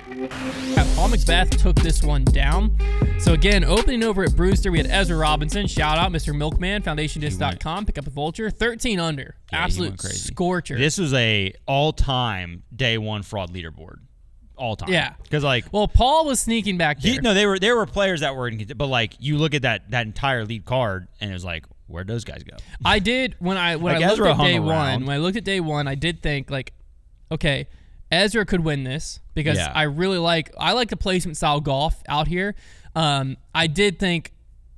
Paul McBeth took this one down. So again, opening over at Brewster, we had Ezra Robinson. Shout out, Mr. Milkman, FoundationDisc.com. Pick up a vulture. 13 under. Yeah, absolute scorcher. This was a all-time day one fraud leaderboard. All time. Yeah. Because well, Paul was sneaking back there. There were players that were in, but like you look at that entire lead card and it was like, where'd those guys go? I did when I looked at day one. When I looked at day one, I did think like, okay, Ezra could win this because I like the placement style golf out here. I did think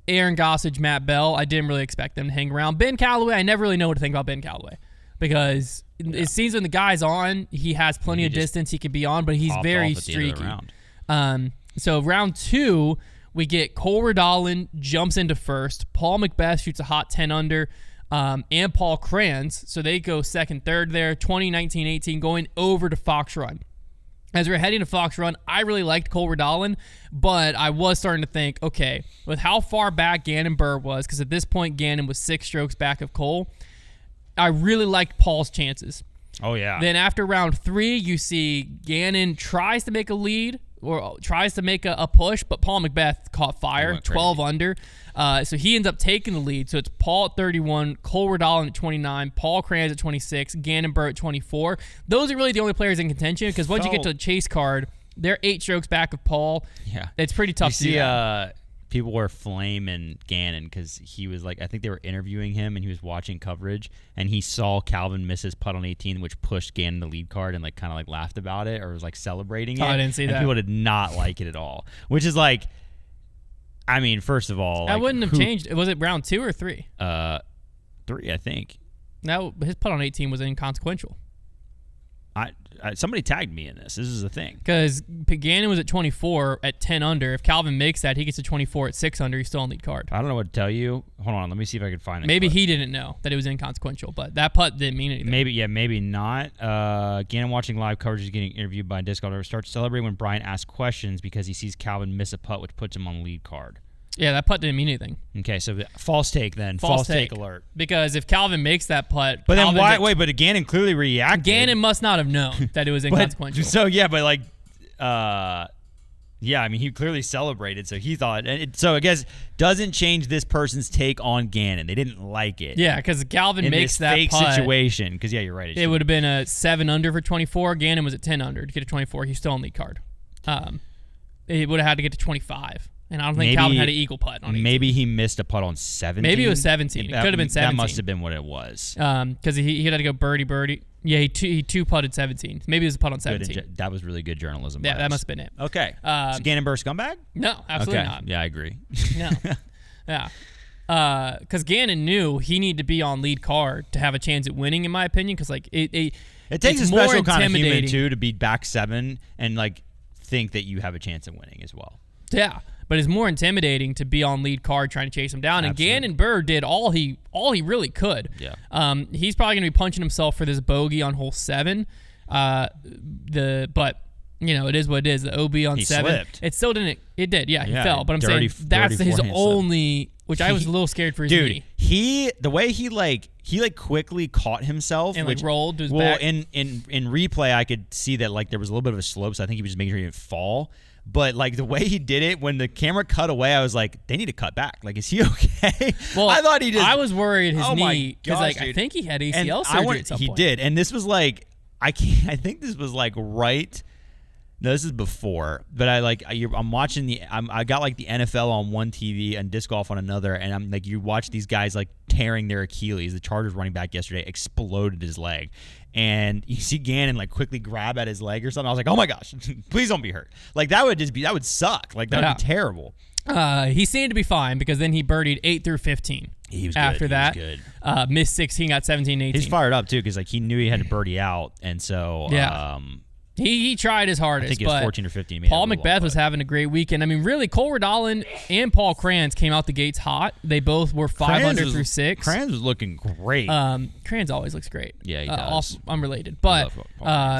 Aaron Gossage, Matt Bell, I didn't really expect them to hang around. Ben Callaway, I never really know what to think about Ben Callaway because it seems when the guy's on, he has plenty of distance he could be on, but he's very streaky. So round 2, we get Cole Redolin jumps into first. Paul McBeth shoots a hot 10 under. And Paul Kranz, so they go second, third there, 20, 19, 18, going over to Fox Run. As we're heading to Fox Run, I really liked Cole Redolin, but I was starting to think, okay, with how far back Ganon Burr was, because at this point Ganon was 6 strokes back of Cole, I really liked Paul's chances. Oh, yeah. Then after round 3, you see Ganon tries to make a lead, or tries to make a push, but Paul McBeth caught fire, 12 under. So he ends up taking the lead. So it's Paul at 31, Cole Redolin at 29, Paul Kranz at 26, Ganon Burr at 24. Those are really the only players in contention because once you get to the chase card, they're 8 strokes back of Paul. Yeah. It's pretty tough to do that. People were flaming Ganon because he was like, I think they were interviewing him and he was watching coverage and he saw Calvin miss his putt on 18, which pushed Ganon the lead card and like kind of like laughed about it or was like celebrating it. I didn't see that. People did not like it at all, which is like, I mean, first of all, I wouldn't have changed. Was it round 2 or 3? 3, I think. No, his putt on 18 was inconsequential. Somebody tagged me in this. This is the thing. Because Ganon was at 24 at 10 under. If Calvin makes that, he gets to 24 at 6 under. He's still on lead card. I don't know what to tell you. Hold on. Let me see if I can find it. Maybe he didn't know that it was inconsequential, but that putt didn't mean anything. Maybe not. Ganon watching live coverage is getting interviewed by a disc golfer. Starts celebrating when Brian asks questions because he sees Calvin miss a putt, which puts him on the lead card. Yeah, that putt didn't mean anything. Okay, so false take then. False take alert. Because if Calvin makes that putt... But then why... Wait, but Ganon clearly reacted. Ganon must not have known that it was inconsequential. Yeah, I mean, he clearly celebrated, so he thought... So I guess doesn't change this person's take on Ganon. They didn't like it. Yeah, because Calvin makes that fake putt, situation. Because, yeah, you're right. It would have been a 7 under for 24. Ganon was at 10 under. To get to 24, he's still on lead card. It would have had to get to 25. And I don't think Calvin had an eagle putt on 18. Maybe he missed a putt on 17. Maybe it was 17. It could have been 17. That must have been what it was. Because he had to go birdie. Yeah, he two putted 17. Maybe it was a putt on 17. That was really good journalism. Yeah, that must have been it. Okay. Is Ganon Burr scumbag? No, absolutely not. Yeah, I agree. No. Yeah. Because Ganon knew he needed to be on lead card to have a chance at winning, in my opinion. Because like it takes a special kind of human too to be back 7 and like think that you have a chance at winning as well. Yeah. But it's more intimidating to be on lead card trying to chase him down. Absolutely. And Ganon Burr did all he really could. Yeah. He's probably going to be punching himself for this bogey on hole 7. But you know, it is what it is. The OB on 7. Slipped. It still didn't. It did. Yeah, he fell. But I'm saying that's his only. Which I was a little scared for his knee. The way he quickly caught himself and like rolled to his back. in replay I could see that like there was a little bit of a slope, so I think he was just making sure he didn't fall. But like the way he did it, when the camera cut away, I was like, they need to cut back. Like, is he okay? Well, I thought he just. I was worried his knee because like I think he had ACL surgery at some point. He did, and this was like I think this was like right. No, this is before, but I'm watching I got like the NFL on one TV and disc golf on another, and I'm like, you watch these guys like tearing their Achilles. The Chargers running back yesterday exploded his leg, and you see Ganon like quickly grab at his leg or something. I was like, oh my gosh, please don't be hurt. Like that would suck. Like that would be terrible. He seemed to be fine because then he birdied 8 through 15. He was after good. that. He was good. Missed 16, got 17, 18. He's fired up too because like he knew he had to birdie out, and so He tried his hardest. I think it was 14 or 15. Paul McBeth was having a great weekend. I mean, really, Cole Redolin and Paul Kranz came out the gates hot. They both were 5 under through 6. Kranz was looking great. Kranz always looks great. Yeah, he does. Unrelated. But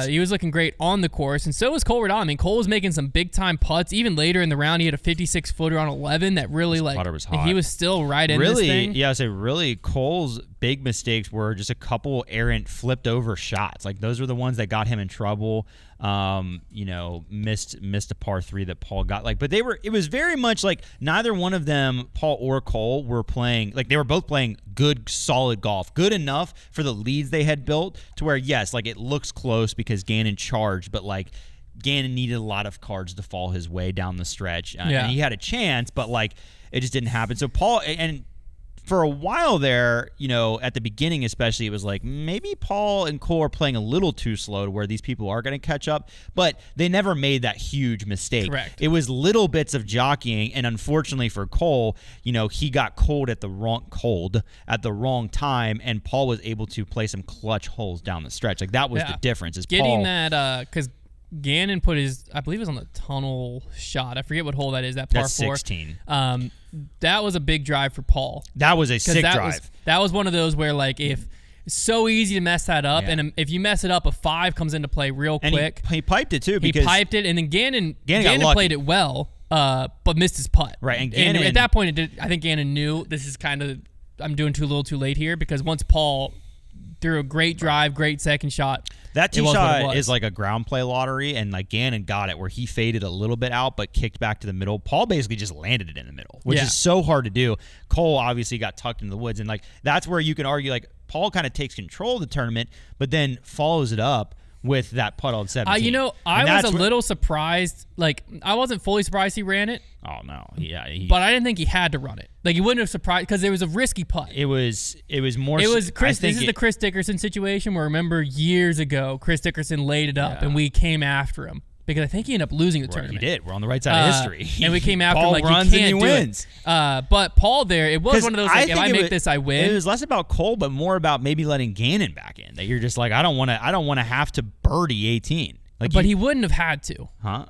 he was looking great on the course, and so was Cole Redolin. I mean, Cole was making some big-time putts. Even later in the round, he had a 56-footer on 11 that really, his putter was hot. He was still right in this thing. Yeah, I say really, Cole's big mistakes were just a couple errant flipped over shots. Like those were the ones that got him in trouble. Missed a par 3 that Paul got. Like, but it was very much like neither one of them, Paul or Cole, were playing, like they were both playing good, solid golf. Good enough for the leads they had built to where, yes, like it looks close because Ganon charged, but like Ganon needed a lot of cards to fall his way down the stretch. And he had a chance, but like it just didn't happen. So Paul, and for a while there, at the beginning especially, it was like maybe Paul and Cole are playing a little too slow to where these people are going to catch up, but they never made that huge mistake. Correct. It was little bits of jockeying, and unfortunately for Cole, he got cold at the wrong time, and Paul was able to play some clutch holes down the stretch. Like that was the difference. Is getting Paul, that because Ganon put his, I believe it was on the tunnel shot. I forget what hole that is, that par 4. 16. That was a big drive for Paul. That was a sick drive. That was one of those where, like, if it's so easy to mess that up, and if you mess it up, a 5 comes into play real quick. He piped it, too. He piped it, and then Ganon played it well, but missed his putt. Right, and at that point, I think Ganon knew this is kind of, I'm doing too little too late here, because once Paul threw a great drive, great second shot. That tee shot is like a ground play lottery, and like Ganon got it where he faded a little bit out but kicked back to the middle. Paul basically just landed it in the middle, which is so hard to do. Cole obviously got tucked into the woods, and like that's where you can argue like Paul kind of takes control of the tournament, but then follows it up with that putt on 17. I was a little surprised. Like, I wasn't fully surprised he ran it. Oh, no. Yeah. But I didn't think he had to run it. Like, he wouldn't have surprised, because it was a risky putt. It was more... It was Chris... This is the Chris Dickerson situation where, remember, years ago, Chris Dickerson laid it up, and we came after him. Because I think he ended up losing the tournament. He did. We're on the right side of history. And we came after him like, runs you can't and he wins. But Paul there, it was one of those, like, if I make this, I win. It was less about Cole, but more about maybe letting Ganon back in. That you're just like, I don't want to have to birdie 18. Like, but he wouldn't have had to. Huh?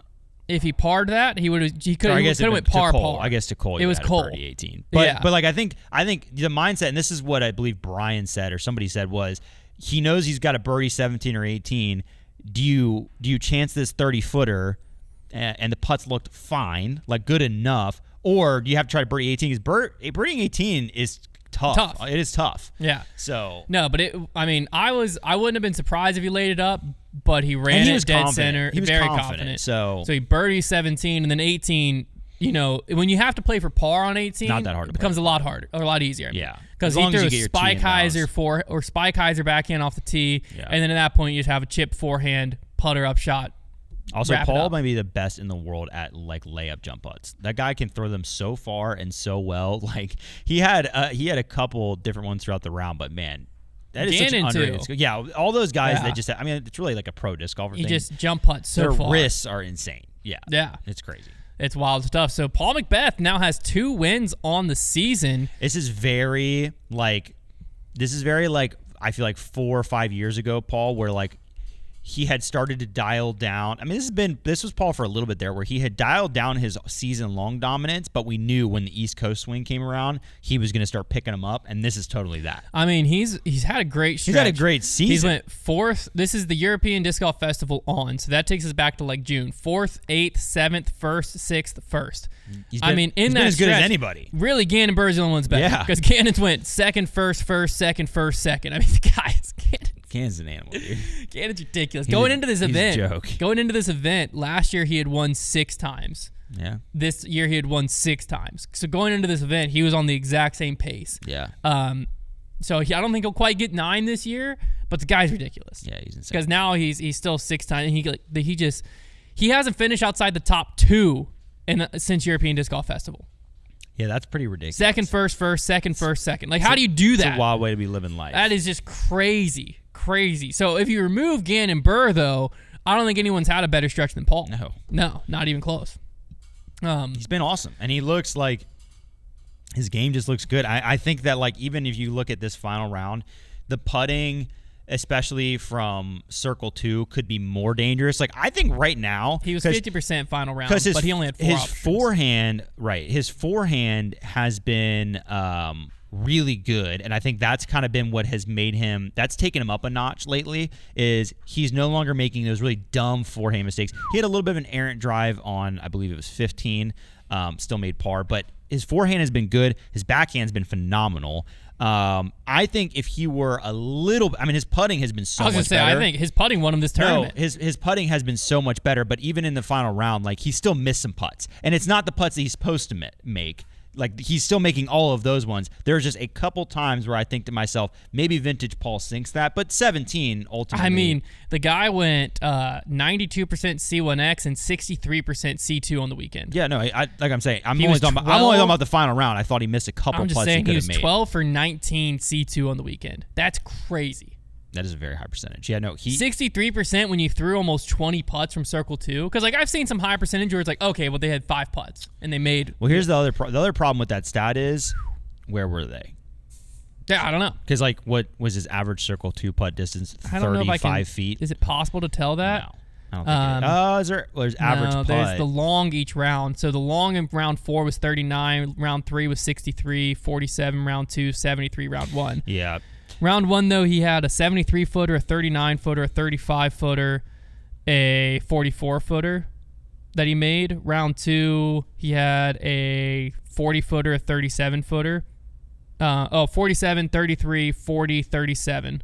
If he parred that, he could have went par. I guess to Cole, it was Cole. Birdie 18. But like I think the mindset, and this is what I believe Brian said or somebody said, was he knows he's got a birdie 17 or 18. Do you chance this 30-footer? And the putts looked fine, like good enough, or do you have to try to birdie 18? Because birdieing 18 is tough. It is tough. Yeah. So no, but I wouldn't have been surprised if he laid it up, but he ran it dead center. He was very confident. So he birdied 17, and then 18. When you have to play for par on 18, not that hard. It becomes a lot harder, or a lot easier. Yeah, because he threw a Spike-Heiser backhand off the tee, and then at that point you just have a chip forehand, putter up shot. Also, Paul might be the best in the world at like layup jump putts. That guy can throw them so far and so well. Like he had a couple different ones throughout the round, but man, that is such an underrated. Yeah, all those guys that just, it's really like a pro disc golfer thing. He just jump putts so far. Their wrists are insane. Yeah, it's crazy. It's wild stuff. So Paul McBeth now has 2 wins on the season. This is very like I feel like 4 or 5 years ago, Paul, where like he had started to dial down. I mean, this was Paul for a little bit there, where he had dialed down his season-long dominance, but we knew when the East Coast swing came around, he was going to start picking them up, and this is totally that. I mean, he's had a great stretch. He's had a great season. He went 4th. This is the European Disc Golf Festival so that takes us back to like June. 4th, 8th, 7th, 1st, 6th, 1st. He's been as good as anybody. Really, Ganon Burr is the only one's better. Yeah. Because Ganon's went 2nd, 1st, 1st, 2nd, 1st, 2nd. I mean, the guys, Ganon's an animal, dude. Ganon's ridiculous. Going into this event, last year he had won 6 times. Yeah. This year he had won 6 times. So going into this event, he was on the exact same pace. Yeah. So I don't think he'll quite get 9 this year, but the guy's ridiculous. Yeah, he's insane. Because now he's still 6 times, and he hasn't finished outside the top 2 since European Disc Golf Festival. Yeah, that's pretty ridiculous. 2nd, 1st, 1st, 2nd, 1st, 2nd. Like, how do you do that? It's a wild way to be living life. That is just crazy. So if you remove Ganon Burr, though, I don't think anyone's had a better stretch than Paul. No, not even close. He's been awesome, and he looks like his game just looks good. I think that like even if you look at this final round, the putting, especially from circle 2, could be more dangerous. Like I think right now he was 50% final round, but he only had 4 options. His forehand has been really good, and I think that's kind of been what has made him, that's taken him up a notch lately, is he's no longer making those really dumb forehand mistakes. He had a little bit of an errant drive on, I believe it was 15, still made par, but his forehand has been good. His backhand's been phenomenal. I think if he were a little, I mean, his putting has been so much better. I was going to say, I think his putting won him this tournament. No, his putting has been so much better, but even in the final round, like, he still missed some putts. And it's not the putts that he's supposed to make. Like, he's still making all of those ones. There's just a couple times where I think to myself, maybe vintage Paul sinks that, but 17 ultimately. I mean, the guy went 92% C1X and 63% C2 on the weekend. Yeah, no, like I'm saying, I'm only talking about the final round. I thought he missed a couple putts he could have made. He was 12 for 19 C2 on the weekend. That's crazy. That is a very high percentage. Yeah, no, 63% when you threw almost 20 putts from circle 2. Because, like, I've seen some high percentage where it's like, okay, well, they had 5 putts and they made. Well, here's the other problem with that stat is, where were they? Yeah, I don't know. Because, like, what was his average circle 2 putt distance? 35 feet. Is it possible to tell that? No. I don't think there's average putt. There's the long each round. So the long in round 4 was 39, round 3 was 63, 47 round 2, 73 round 1. Yeah. Round 1, though, he had a 73-footer, a 39-footer, a 35-footer, a 44-footer that he made. Round 2, he had a 40-footer, a 37-footer. 47, 33, 40, 37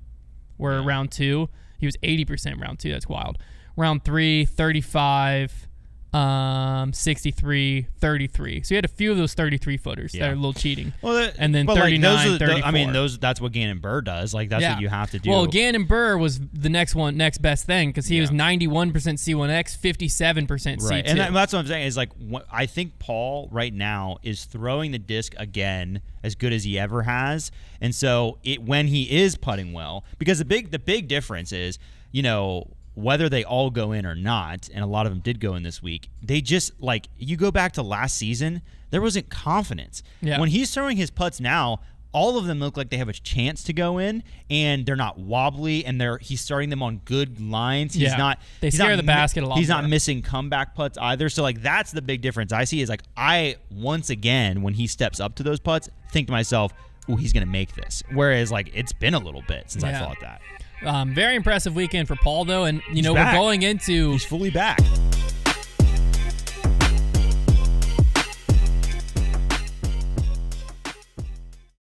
were round 2. He was 80% round 2. That's wild. Round 3, 35, 63, 33. So he had a few of those 33 footers that are a little cheating. Well, and then 39, 34. I mean, that's what Ganon Burr does. Like, that's what you have to do. Well, Ganon Burr was the next best thing because he was 91% C1X, 57% C2. Right, and that's what I'm saying is, like, I think Paul right now is throwing the disc again as good as he ever has. And so when he is putting well, because the big difference is, you know, whether they all go in or not, and a lot of them did go in this week, they just, like, you go back to last season, there wasn't confidence. Yeah. When he's throwing his putts now, all of them look like they have a chance to go in, and they're not wobbly, and he's starting them on good lines. He's not. They scare the basket a lot. He's not missing comeback putts either. So, like, that's the big difference I see is, like, once again, when he steps up to those putts, think to myself, ooh, he's going to make this. Whereas, like, it's been a little bit since I thought that. Very impressive weekend for Paul, though, and we're going into. He's fully back.